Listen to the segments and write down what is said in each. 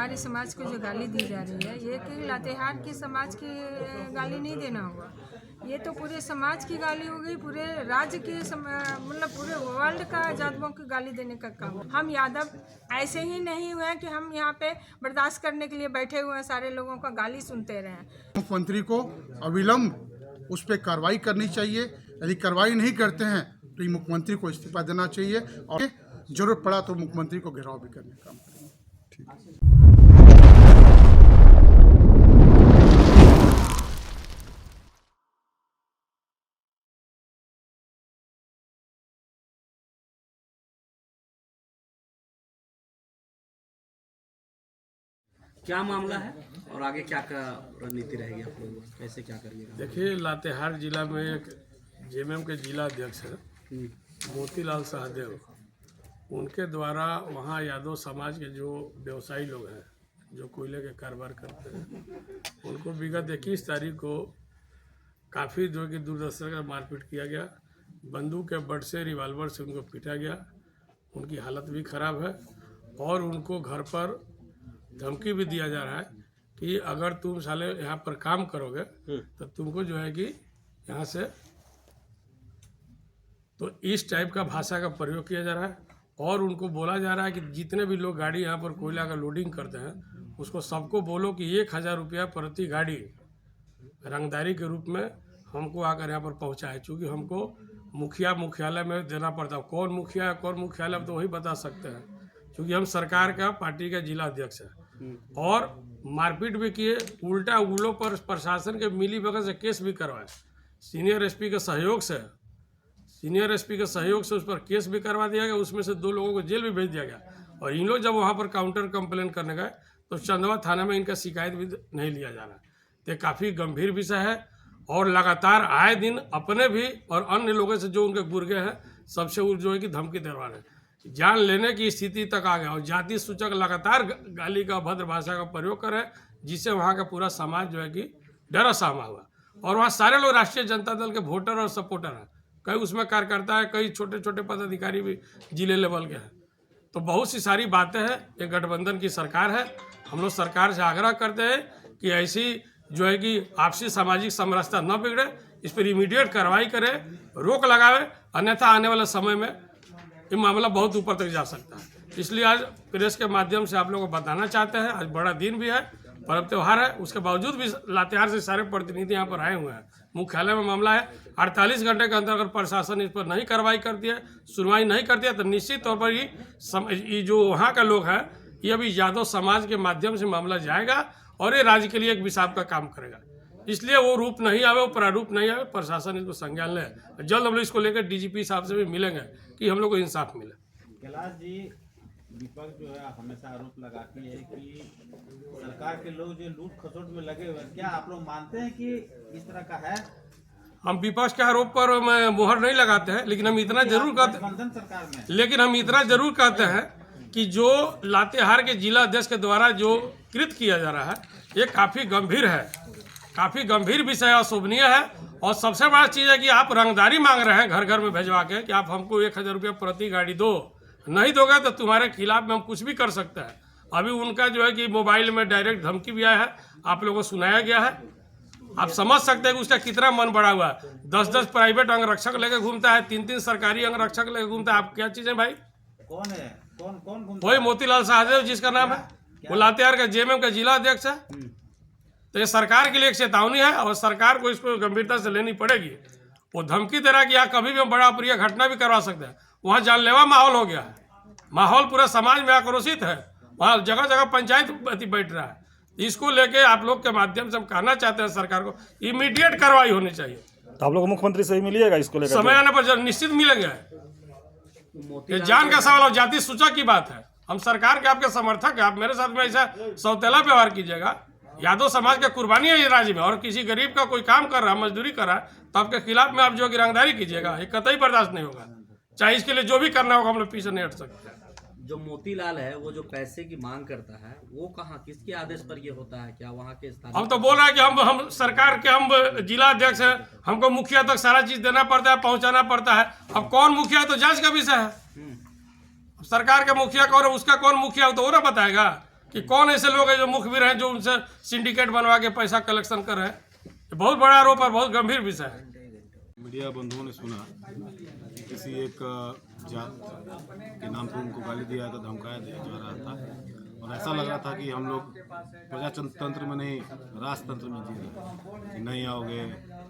हमारे समाज को जो गाली दी जा रही है, ये कि लातेहार के समाज की गाली नहीं देना होगा, ये तो पूरे समाज की गाली हो गई, पूरे राज्य के मतलब पूरे वर्ल्ड का यादवों की गाली देने का काम। हम यादव ऐसे ही नहीं हुए कि हम यहाँ पे बर्दाश्त करने के लिए बैठे हुए हैं, सारे लोगों का गाली सुनते रहे। मुख्यमंत्री को अविलंब उस पर कार्रवाई करनी चाहिए। यदि कार्रवाई नहीं करते हैं तो मुख्यमंत्री को इस्तीफा देना चाहिए और जरूरत पड़ा तो मुख्यमंत्री को घेराव भी करने का काम करेंगे। ठीक। क्या मामला है और आगे क्या रणनीति रहेगी, आप लोग कैसे क्या करेंगे? देखिए, लातेहार जिला में एक जेएमएम के जिला अध्यक्ष हैं मोतीलाल सहदेव, उनके द्वारा वहाँ यादव समाज के जो व्यवसायी लोग हैं जो कोयले के कारोबार करते हैं, उनको विगत 21 तारीख को काफ़ी जो कि दूरदर्शन का मारपीट किया गया, बंदूक के बट से रिवाल्वर से उनको पीटा गया, उनकी हालत भी ख़राब है और उनको घर पर धमकी भी दिया जा रहा है कि अगर तुम साले यहाँ पर काम करोगे तो तुमको जो है कि यहाँ से, तो इस टाइप का भाषा का प्रयोग किया जा रहा है और उनको बोला जा रहा है कि जितने भी लोग गाड़ी यहाँ पर कोयला का लोडिंग करते हैं उसको सबको बोलो कि 1000 रुपया प्रति गाड़ी रंगदारी के रूप में हमको आकर यहाँ पर पहुँचाए, चूँकि हमको मुखियालय में देना पड़ता है। कौन मुखिया है कौन मुख्यालय तो वही बता सकते हैं, क्योंकि हम सरकार का पार्टी का जिला अध्यक्ष है। और मारपीट भी किए, उल्टा उन लोग पर प्रशासन के मिली भगत से केस भी करवाए, सीनियर एसपी के सहयोग से उस पर केस भी करवा दिया गया, उसमें से 2 लोगों को जेल भी भेज दिया गया। और इन लोग जब वहाँ पर काउंटर कंप्लेन करने गए तो चंदवा थाना में इनका शिकायत भी नहीं लिया जा रहा। तो काफ़ी गंभीर विषय है और लगातार आए दिन अपने भी और अन्य लोगों से जो उनके गुर्गे हैं सबसे वो जो है कि धमकी दे रहे हैं, जान लेने की स्थिति तक आ गया और जाति सूचक लगातार गाली का अभद्र भाषा का प्रयोग करे, जिससे वहाँ का पूरा समाज जो है कि डरा सहमा हुआ। और वहाँ सारे लोग राष्ट्रीय जनता दल के वोटर और सपोर्टर हैं, कई उसमें कार्यकर्ता है, कई छोटे छोटे पदाधिकारी भी जिले लेवल के हैं। तो बहुत सी सारी बातें हैं, ये गठबंधन की सरकार है। हम लोग सरकार से आग्रह करते हैं कि ऐसी जो है कि आपसी सामाजिक समरसता न बिगड़े, इस पर इमीडिएट कार्रवाई करे, रोक लगावे, अन्यथा आने वाले समय में ये मामला बहुत ऊपर तक जा सकता है। इसलिए आज प्रेस के माध्यम से आप लोगों को बताना चाहते हैं, आज बड़ा दिन भी है, पर्व त्यौहार है, उसके बावजूद भी लातेहार से सारे प्रतिनिधि यहाँ पर आए हुए हैं। मुख्यालय में मामला है, 48 घंटे के अंदर अगर प्रशासन इस पर नहीं कार्रवाई करती है, सुनवाई नहीं करती है, तो निश्चित तौर पर ये जो वहाँ का लोग हैं ये अभी यादव समाज के माध्यम से मामला जाएगा और ये राज्य के लिए एक विषाद का काम करेगा। इसलिए वो रूप नहीं आवे, वो प्रारूप नहीं आवे, प्रशासन इसको संज्ञान ले। जल्द हम लोग इसको लेकर डीजीपी साहब से भी मिलेंगे कि हम लोग को इंसाफ मिले। कैलाश जी, विपक्ष जो है हमेशा आरोप लगाती है कि सरकार के लोग जो लूट खसोट में लगे हुए हैं, क्या आप लोग मानते हैं कि इस तरह का है? हम विपक्ष के आरोप पर मोहर नहीं लगाते हैं, लेकिन हम इतना जरूर कहते हैं कि जो लातेहार के जिला अध्यक्ष के द्वारा जो कृत किया जा रहा है ये काफ़ी गंभीर है, काफ़ी गंभीर विषय अशोभनीय है। और सबसे बड़ा चीज़ है कि आप रंगदारी मांग रहे हैं घर घर में भेजवा के कि आप हमको 1000 रुपया प्रति गाड़ी दो, नहीं दोगे तो तुम्हारे खिलाफ में हम कुछ भी कर सकते हैं। अभी उनका जो है कि मोबाइल में डायरेक्ट धमकी भी आया है, आप लोगों को सुनाया गया है। आप समझ सकते हैं कि उसका कितना मन बढ़ा हुआ है। 10-10 प्राइवेट अंगरक्षक लेकर घूमता है, 3-3 सरकारी अंगरक्षक लेकर घूमता है। आप क्या चीज़ है भाई? कौन है? कौन? वही मोतीलाल सहदेव जिसका नाम है, वो लातेहार का जेएमएम का जिला अध्यक्ष है। तो ये सरकार के लिए एक चेतावनी है और सरकार को इसको गंभीरता से लेनी पड़ेगी। वो धमकी दे रहा है कि यहाँ कभी भी बड़ा अप्रिय घटना भी करवा सकते हैं। वहाँ जानलेवा माहौल हो गया है, माहौल पूरा समाज में आक्रोशित है, वहाँ जगह जगह पंचायत बैठ रहा है। इसको लेके आप लोग के माध्यम से हम कहना चाहते हैं सरकार को इमीडिएट कार्रवाई होनी चाहिए। तो आप लोग मुख्यमंत्री से ही मिलिएगा इसको लेकर? समय आने पर निश्चित मिलेंगे। ये जान का सवाल और जाति सूचक की बात है। हम सरकार के आपके समर्थक है, आप मेरे साथ में ऐसा सौतेला व्यवहार कीजिएगा। यादव समाज का कुर्बानी है ये राज्य में, और किसी गरीब का कोई काम कर रहा है, मजदूरी कर रहा है, तो आपके खिलाफ में आप जो गिरफ्तारी कीजिएगा, ये कतई बर्दाश्त नहीं होगा। चाहे इसके लिए जो भी करना होगा हम लोग पीछे नहीं हट सकते। जो मोतीलाल है वो जो पैसे की मांग करता है वो कहाँ, किसके आदेश पर ये होता है? क्या वहाँ के स्थानीय? हम तो बोल रहे हैं कि हम सरकार के हम जिला अध्यक्ष हैं, हमको मुखिया तक सारा चीज देना पड़ता है, पहुंचाना पड़ता है। अब कौन मुखिया है तो जांच का विषय है। सरकार के मुखिया कौन है, उसका कौन मुखिया हो तो वो ना बताएगा कि कौन ऐसे लोग हैं जो मुखबिर हैं जो उनसे सिंडिकेट बनवा के पैसा कलेक्शन कर रहे हैं। ये बहुत बड़ा आरोप है, बहुत गंभीर विषय है। मीडिया बंधुओं ने सुना कि किसी एक जात के नाम पर उनको गाली दिया था, धमकाया जा रहा था और ऐसा लग रहा था कि हम लोग प्रजातंत्र में नहीं राजतंत्र में जी रहे हैं, कि नहीं आओगे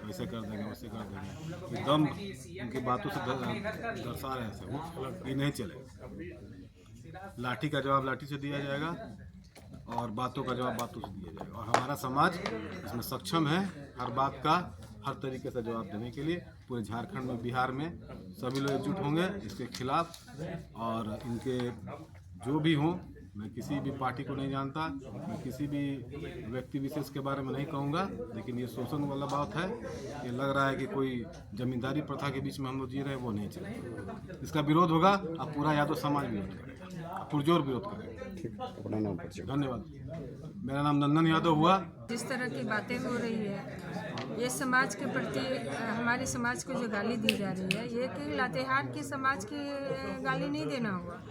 वैसे कर देंगे वैसे कर देंगे। एकदम उनकी बातों से दर्शा रहे थे वो कि नहीं चलेगा, लाठी का जवाब लाठी से दिया जाएगा और बातों का जवाब बातों से दिया जाएगा। और हमारा समाज इसमें सक्षम है हर बात का हर तरीके से जवाब देने के लिए। पूरे झारखंड में, बिहार में सभी लोग एकजुट होंगे इसके खिलाफ। और इनके जो भी हों, मैं किसी भी पार्टी को नहीं जानता, मैं किसी भी व्यक्ति विशेष के बारे में नहीं कहूँगा, लेकिन ये शोषण वाला बात है। ये लग रहा है कि कोई जमींदारी प्रथा के बीच में हम लोग जी रहे हैं, वो नहीं चलेगा। इसका विरोध होगा, अब पूरा यादव समाज विरोध करेगा, पुरजोर विरोध करेगा। धन्यवाद। मेरा नाम नंदन यादव हुआ। जिस तरह की बातें हो रही है, ये समाज के प्रति, हमारे समाज को जो गाली दी जा रही है, ये कि लातेहार की समाज की गाली नहीं देना होगा।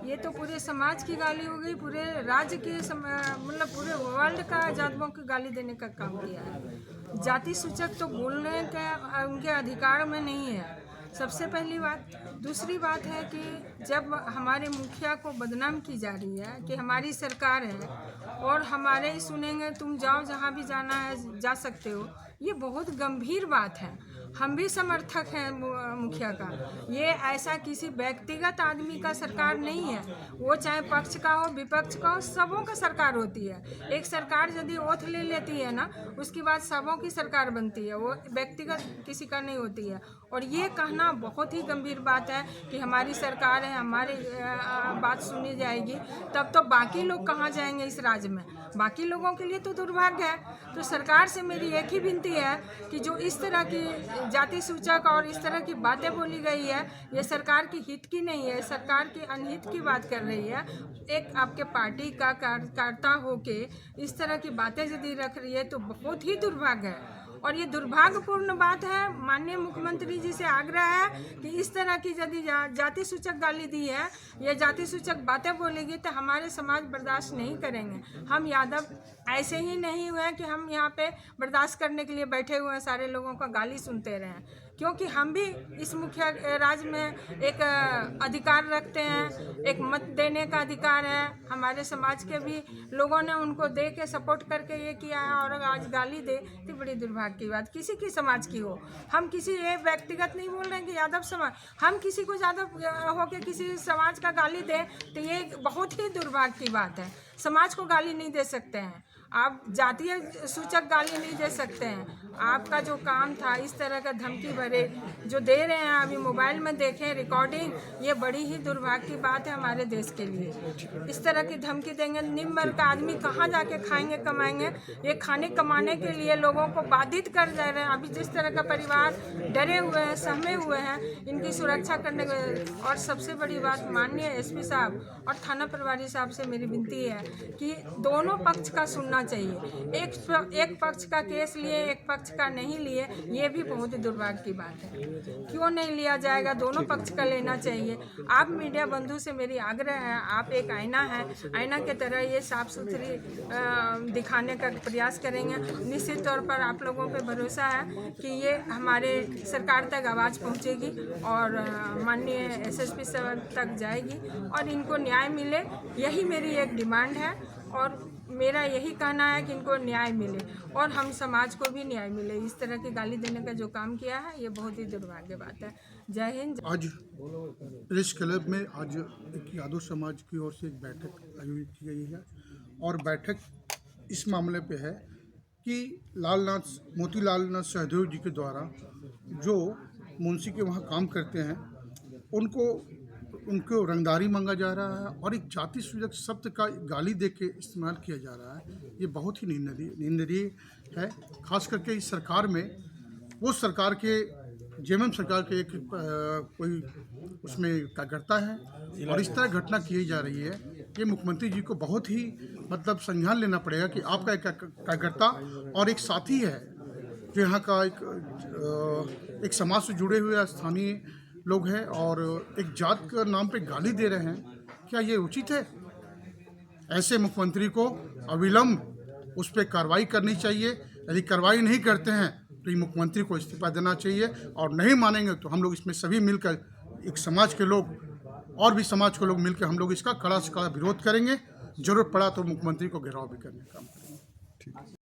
ये तो पूरे समाज की गाली हो गई, पूरे राज्य के मतलब पूरे वर्ल्ड का यादवों की गाली देने का काम किया है। जाति सूचक तो बोलने का उनके अधिकार में नहीं है, सबसे पहली बात। दूसरी बात है कि जब हमारे मुखिया को बदनाम की जा रही है कि हमारी सरकार है और हमारे ही सुनेंगे, तुम जाओ जहाँ भी जाना है जा सकते हो, ये बहुत गंभीर बात है। हम भी समर्थक हैं मुखिया का। ये ऐसा किसी व्यक्तिगत आदमी का सरकार नहीं है, वो चाहे पक्ष का हो विपक्ष का हो, सबों का सरकार होती है। एक सरकार यदि ओथ ले लेती है ना, उसके बाद सबों की सरकार बनती है, वो व्यक्तिगत किसी का नहीं होती है। और ये कहना बहुत ही गंभीर बात है कि हमारी सरकार है, हमारी बात सुनी जाएगी, तब तो बाकी लोग कहाँ जाएंगे इस राज्य में। बाकी लोगों के लिए तो दुर्भाग्य है। तो सरकार से मेरी एक ही विनती है कि जो इस तरह की जाति सूचक और इस तरह की बातें बोली गई है, ये सरकार की हित की नहीं है, सरकार की अनहित की बात कर रही है। एक आपके पार्टी का कार्यकर्ता होके इस तरह की बातें यदि रख रही है तो बहुत ही दुर्भाग्य है। और ये दुर्भाग्यपूर्ण बात है। माननीय मुख्यमंत्री जी से आग्रह है कि इस तरह की यदि जाति सूचक गाली दी है या जाति सूचक बातें बोलेगी तो हमारे समाज बर्दाश्त नहीं करेंगे। हम यादव ऐसे ही नहीं हुए कि हम यहाँ पे बर्दाश्त करने के लिए बैठे हुए हैं, सारे लोगों का गाली सुनते रहें, क्योंकि हम भी इस मुखिया राज में एक अधिकार रखते हैं, एक मत देने का अधिकार है। हमारे समाज के भी लोगों ने उनको दे के सपोर्ट करके ये किया है और आज गाली दे तो बड़ी दुर्भाग्य की बात, किसी की समाज की हो। हम किसी एक व्यक्तिगत नहीं बोल रहे हैं कि यादव समाज, हम किसी को यादव होके किसी समाज का गाली दें तो ये बहुत ही दुर्भाग्य की बात है। समाज को गाली नहीं दे सकते हैं आप, जातीय सूचक गाली नहीं दे सकते हैं। आपका जो काम था इस तरह का धमकी भरे जो दे रहे हैं, अभी मोबाइल में देखें रिकॉर्डिंग, ये बड़ी ही दुर्भाग्य की बात है हमारे देश के लिए। इस तरह की धमकी देंगे, निम्न वर्ग का आदमी कहाँ जाके खाएंगे कमाएंगे। ये खाने कमाने के लिए लोगों को बाधित कर जा रहे हैं। अभी जिस तरह का परिवार डरे हुए हैं, सहमे हुए हैं, इनकी सुरक्षा करने के। और सबसे बड़ी बात, माननीय एसपी साहब और थाना प्रभारी साहब से मेरी विनती है कि दोनों पक्ष का सुनना चाहिए। एक पक्ष का केस लिए, एक पक्ष का नहीं लिए, ये भी बहुत ही दुर्भाग्य की बात है। क्यों नहीं लिया जाएगा, दोनों पक्ष का लेना चाहिए। आप मीडिया बंधु से मेरी आग्रह है, आप एक आईना है, आईना के तरह ये साफ सुथरी दिखाने का प्रयास करेंगे। निश्चित तौर पर आप लोगों पे भरोसा है कि ये हमारे सरकार तक आवाज़ पहुंचेगी और माननीय एसएसपी सर तक जाएगी और इनको न्याय मिले, यही मेरी एक डिमांड है। और मेरा यही कहना है कि इनको न्याय मिले और हम समाज को भी न्याय मिले। इस तरह की गाली देने का जो काम किया है ये बहुत ही दुर्भाग्य बात है। जय हिंद। आज प्रेस क्लब में आज एक यादव समाज की ओर से एक बैठक आयोजित की गई है और बैठक इस मामले पे है कि मोतीलाल नाथ सहदेव जी के द्वारा जो मुंशी के वहाँ काम करते हैं उनको रंगदारी मांगा जा रहा है और एक जाति सूचक शब्द का गाली दे के इस्तेमाल किया जा रहा है। ये बहुत ही निंदनीय है। खास करके इस सरकार में, वो सरकार के जेएमएम सरकार के एक कोई उसमें कार्यकर्ता है और इस तरह घटना की जा रही है। ये मुख्यमंत्री जी को बहुत ही मतलब संज्ञान लेना पड़ेगा कि आपका एक कार्यकर्ता और एक साथी है जो यहाँ का एक समाज से जुड़े हुए स्थानीय लोग हैं और एक जात के नाम पे गाली दे रहे हैं। क्या ये उचित है? ऐसे मुख्यमंत्री को अविलंब उस पर कार्रवाई करनी चाहिए। यदि कार्रवाई नहीं करते हैं तो ये मुख्यमंत्री को इस्तीफा देना चाहिए, और नहीं मानेंगे तो हम लोग इसमें सभी मिलकर, एक समाज के लोग और भी समाज के लोग मिलकर हम लोग इसका कड़ा से कड़ा विरोध करेंगे। जरूरत पड़ा तो मुख्यमंत्री को घेराव भी करने का काम करेंगे।